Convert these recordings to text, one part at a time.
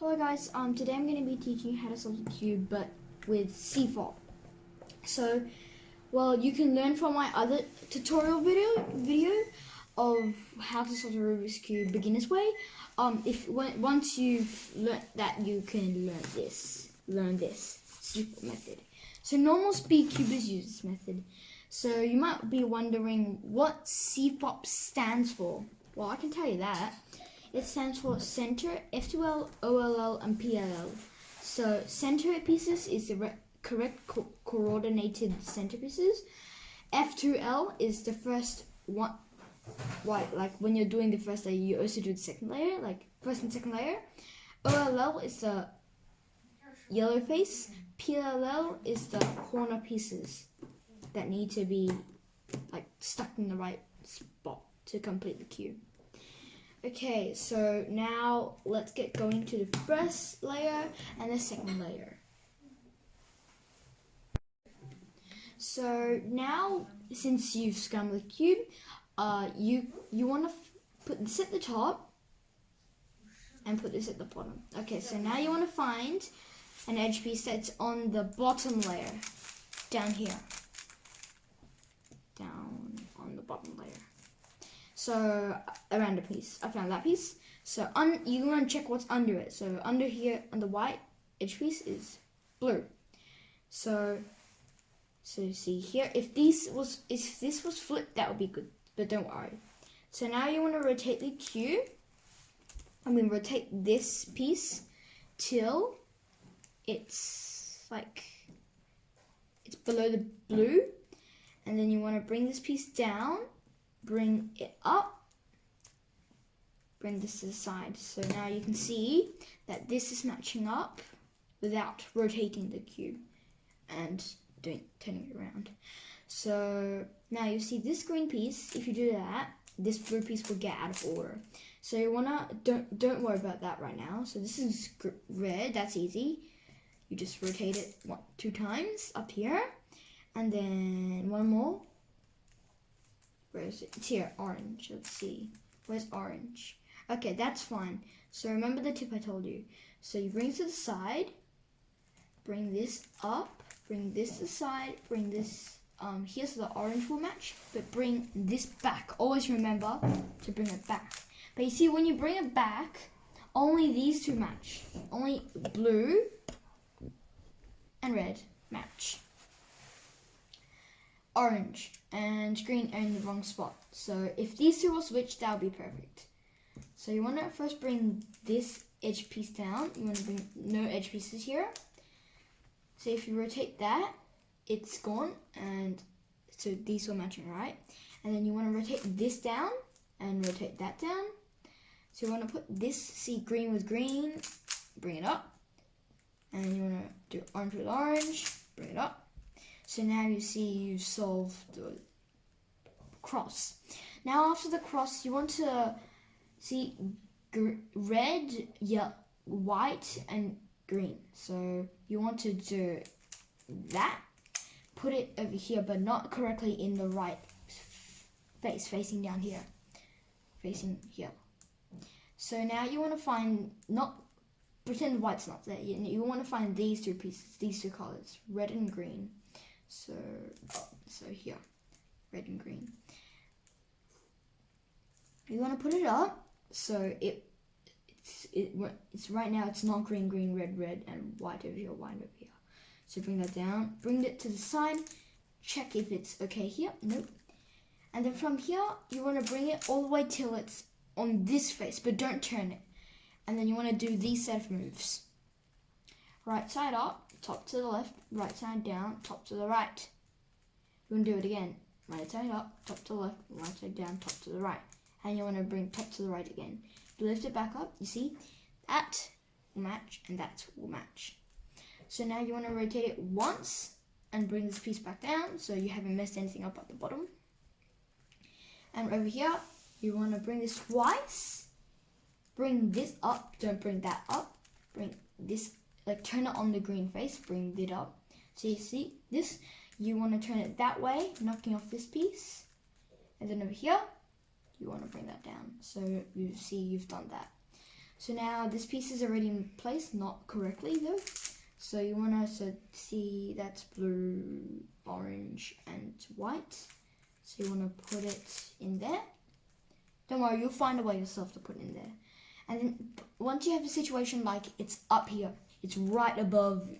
Hello guys, today I'm going to be teaching you how to solve the cube but with CFOP. So, well, you can learn from my other tutorial video of how to solve the Rubik's Cube beginner's way. Once you've learned that, you can learn this CFOP method. So normal speed cubers use this method. So you might be wondering what CFOP stands for. Well, I can tell you that. It stands for center, F2L, OLL, and PLL. So center pieces is the correct coordinated center pieces. F2L is the first one. Right, like when you're doing the first layer, you also do the second layer, like first and second layer. OLL is the yellow face. PLL is the corner pieces that need to be like stuck in the right spot to complete the cube. Okay, so now let's get going to the first layer and the second layer. So now, since you've scrambled the cube, you want to put this at the top and put this at the bottom. Okay, so now you want to find an edge piece that's on the bottom layer, down here, down on the bottom layer. So around a piece, I found that piece. So you want to check what's under it. So under here, on the white edge piece is blue. So you see here, if this was flipped, that would be good, but don't worry. So now you want to rotate the cube. I'm going to rotate this piece till it's below the blue, and then you want to bring this piece down. Bring it up, bring this to the side. So now you can see that this is matching up without rotating the cube and turning it around. So now you see this green piece, if you do that, this blue piece will get out of order. So you wanna, don't worry about that right now. So this is red, that's easy. You just rotate it 2 times up here, and then one more. Where is it? It's here, orange. Let's see. Where's orange? Okay, that's fine. So remember the tip I told you. So you bring it to the side, bring this up, bring this to the side, bring this here so the orange will match, but bring this back. Always remember to bring it back. But you see, when you bring it back, only these two match. Only blue and red match. Orange and green are in the wrong spot. So if these two will switch, that would be perfect. So you want to first bring this edge piece down. You want to bring no edge pieces here. So if you rotate that, it's gone, and so these will match, right? And then you want to rotate this down and rotate that down. So you want to put this, see, green with green, bring it up. And you want to do orange with orange, bring it up. So now you see you've solved the cross. Now after the cross, you want to see red, white, and green. So you want to do that. Put it over here, but not correctly in the right face, facing down here. Facing here. So now you want to find, pretend white's not there. You want to find these two pieces, these two colors, red and green. So here, red and green. You want to put it up so it's right now it's not green, green, red, red, and white over here, white over here. So bring that down, bring it to the side, check if it's okay here. Nope. And then from here, you want to bring it all the way till it's on this face, but don't turn it. And then you want to do these set of moves. Right side up, top to the left, right side down, top to the right. You want to do it again. Right side up, top to the left, right side down, top to the right. And you want to bring top to the right again. You lift it back up, you see? That will match and that will match. So now you want to rotate it once and bring this piece back down so you haven't messed anything up at the bottom. And over here, you want to bring this twice. Bring this up, don't bring that up. Bring this, like turn it on the green face, bring it up. So you see this, you want to turn it that way, knocking off this piece. And then over here, you want to bring that down. So you see you've done that. So now this piece is already in place, not correctly though. So you want to see that's blue, orange, and white. So you want to put it in there. Don't worry, you'll find a way yourself to put it in there. And then once you have a situation like it's up here, it's right above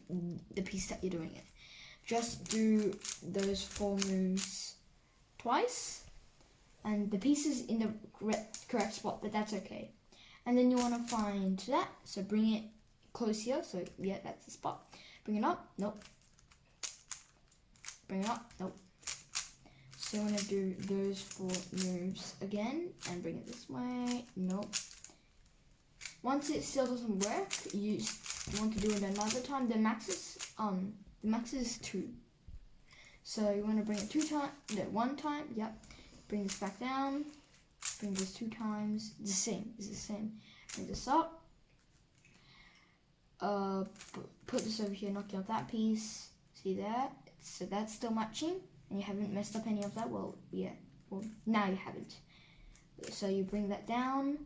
the piece that you're doing it. Just do those 4 moves twice. And the piece is in the correct spot, but that's okay. And then you want to find that. So bring it close here. So yeah, that's the spot. Bring it up. Nope. Bring it up. Nope. So you want to do those 4 moves again and bring it this way. Nope. Once it still doesn't work, you want to do it another time. The max is 2. So you want to bring it 2 times. No, 1 time. Yep. Bring this back down. Bring this 2 times. It's the same. It's the same. Bring this up. Put this over here. Knocking off that piece. See that? So that's still matching, and you haven't messed up any of that. Well, yeah. Well, now you haven't. So you bring that down,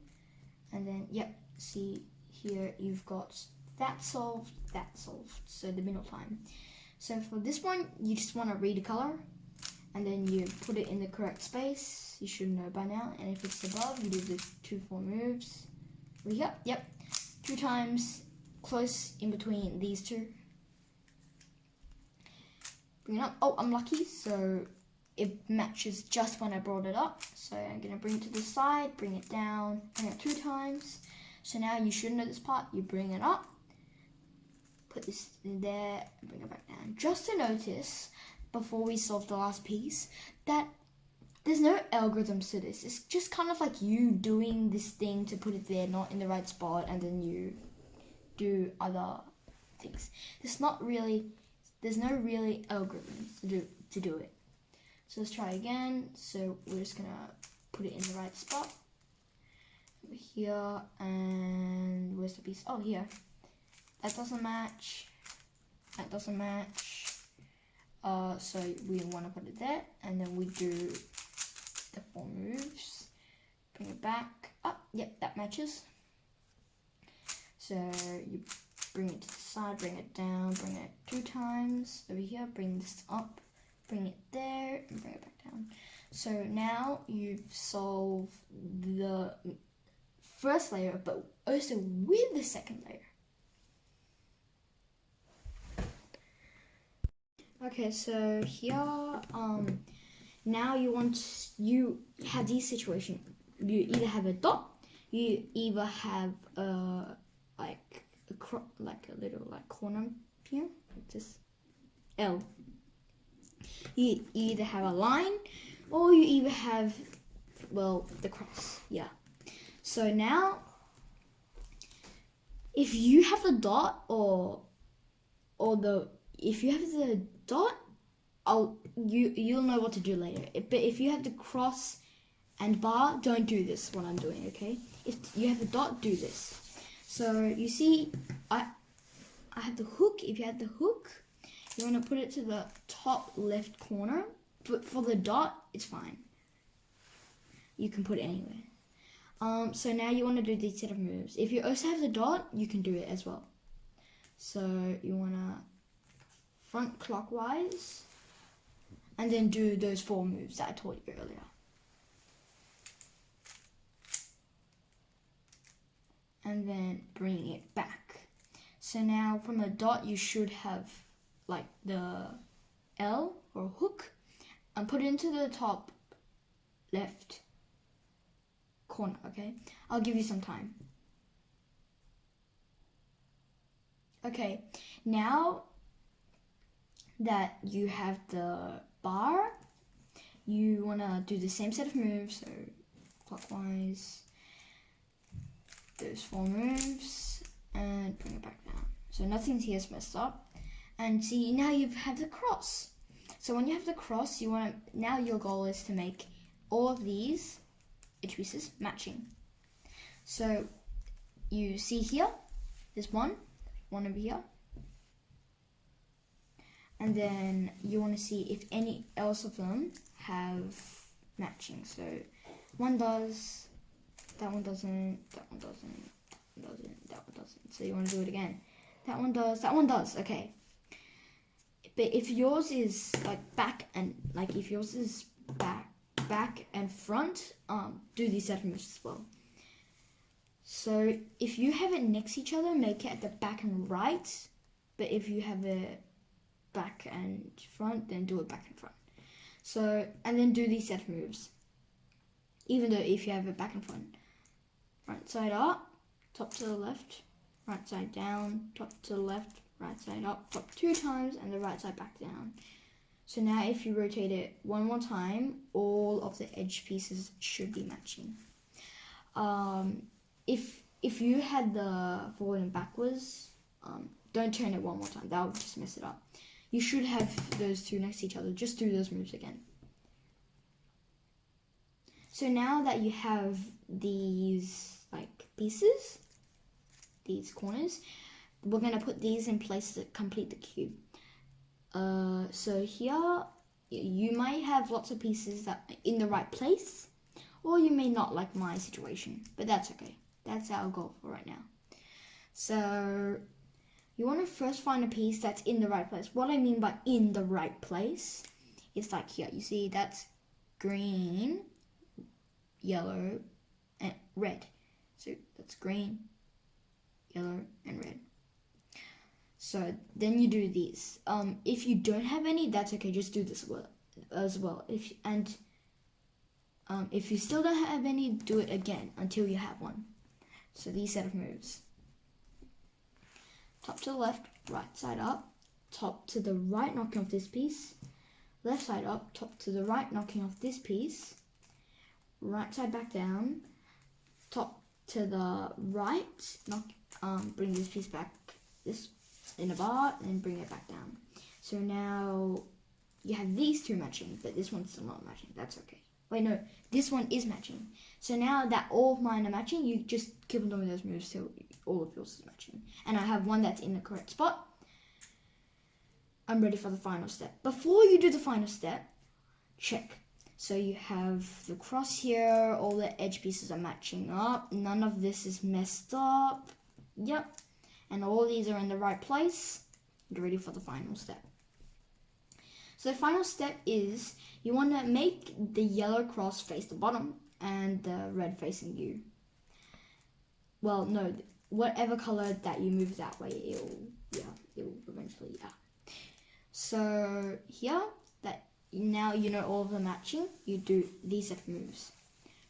and then yep. See here, you've got that solved. That solved. So the middle time. So for this one, you just want to read the color. And then you put it in the correct space. You should know by now. And if it's above, you do the 2 4 moves. Over here, yep. 2 times close in between these 2. Bring it up. Oh, I'm lucky. So it matches just when I brought it up. So I'm going to bring it to the side, bring it down, bring it 2 times. So now you should know this part. You bring it up, put this in there, and bring it back down. Just to notice, before we solve the last piece, that there's no algorithms to this. It's just kind of like you doing this thing to put it there, not in the right spot, and then you do other things. There's no really algorithms to do it. So let's try again. So we're just gonna put it in the right spot. Over here, and where's the piece? Oh, here. That doesn't match. That doesn't match. So we want to put it there, and then we do the 4 moves. Bring it back up. Yep, that matches. So you bring it to the side, bring it down, bring it 2 times over here. Bring this up, bring it there, and bring it back down. So now you've solved the first layer, but also with the second layer. Okay, so here, now you have these situations. You either have a dot, you either have like a little corner here, just L. You either have a line, or you either have, well, the cross. Yeah. So now, if you have the dot if you have the dot, you'll know what to do later. But if you have the cross and bar, don't do this, what I'm doing, okay? If you have the dot, do this. So you see, I have the hook. If you have the hook, you want to put it to the top left corner. But for the dot, it's fine. You can put it anywhere. So now you want to do these set of moves. If you also have the dot, you can do it as well. So you want to front clockwise, and then do those 4 moves that I taught you earlier. And then bring it back. So now from a dot, you should have like the L or hook, and put it into the top left corner, okay? I'll give you some time. Okay, now that you have the bar, you want to do the same set of moves, so clockwise, those 4 moves, and bring it back down. So nothing here is messed up. And see, now you have the cross. So when you have the cross, now your goal is to make all of these edge pieces matching. So you see here, there's one over here. And then you want to see if any else of them have matching. So one does, that one doesn't, that one doesn't, doesn't, that one doesn't. So you want to do it again. That one does, okay. But if yours is like back and, like if yours is back and front, do these set of moves as well. So if you have it next to each other, make it at the back and right. But if you have it back and front, then do it back and front. So, and then do these set of moves. Even though if you have it back and front. Right side up, top to the left, right side down, top to the left, right side up, top 2 times, and the right side back down. So now if you rotate it one more time, all of the edge pieces should be matching. If you had the forward and backwards, don't turn it one more time. That would just mess it up. You should have those two next to each other. Just do those moves again. So now that you have these like pieces, these corners, we're gonna put these in place to complete the cube. So here you might have lots of pieces that are in the right place, or you may not, like my situation, but that's okay. That's our goal for right now. So you want to first find a piece that's in the right place. What I mean by in the right place is like here. You see that's green, yellow, and red. So that's green, yellow, and red. So then you do these. If you don't have any, that's okay. Just do this as well. If you still don't have any, do it again until you have one. So these set of moves. Top to the left, right side up, top to the right, knocking off this piece. Left side up, top to the right, knocking off this piece. Right side back down, top to the right, bring this piece back this in a bar, and bring it back down. So now you have these two matching, but this one's still not matching. That's okay. Wait, no, this one is matching. So now that all of mine are matching, you just keep on doing those moves till all of yours is matching. And I have one that's in the correct spot. I'm ready for the final step. Before you do the final step, check. So you have the cross here, all the edge pieces are matching up. None of this is messed up. Yep. And all these are in the right place. Get ready for the final step. So the final step is you want to make the yellow cross face the bottom and the red facing you. Well, no, whatever color that you move that way, it'll eventually, yeah. So here, that now you know all of the matching, you do these set of moves.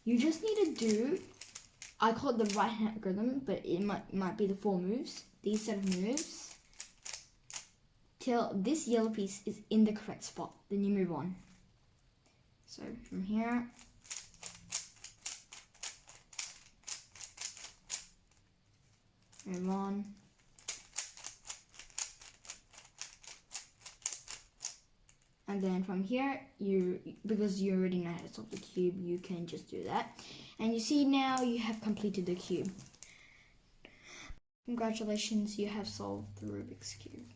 You just need to do, I call it the right hand algorithm, but it might be the 4 moves. These set of moves till this yellow piece is in the correct spot. Then you move on. So from here, move on. And then from here, because you already know how to solve the cube, you can just do that. And you see now you have completed the cube. Congratulations, you have solved the Rubik's Cube.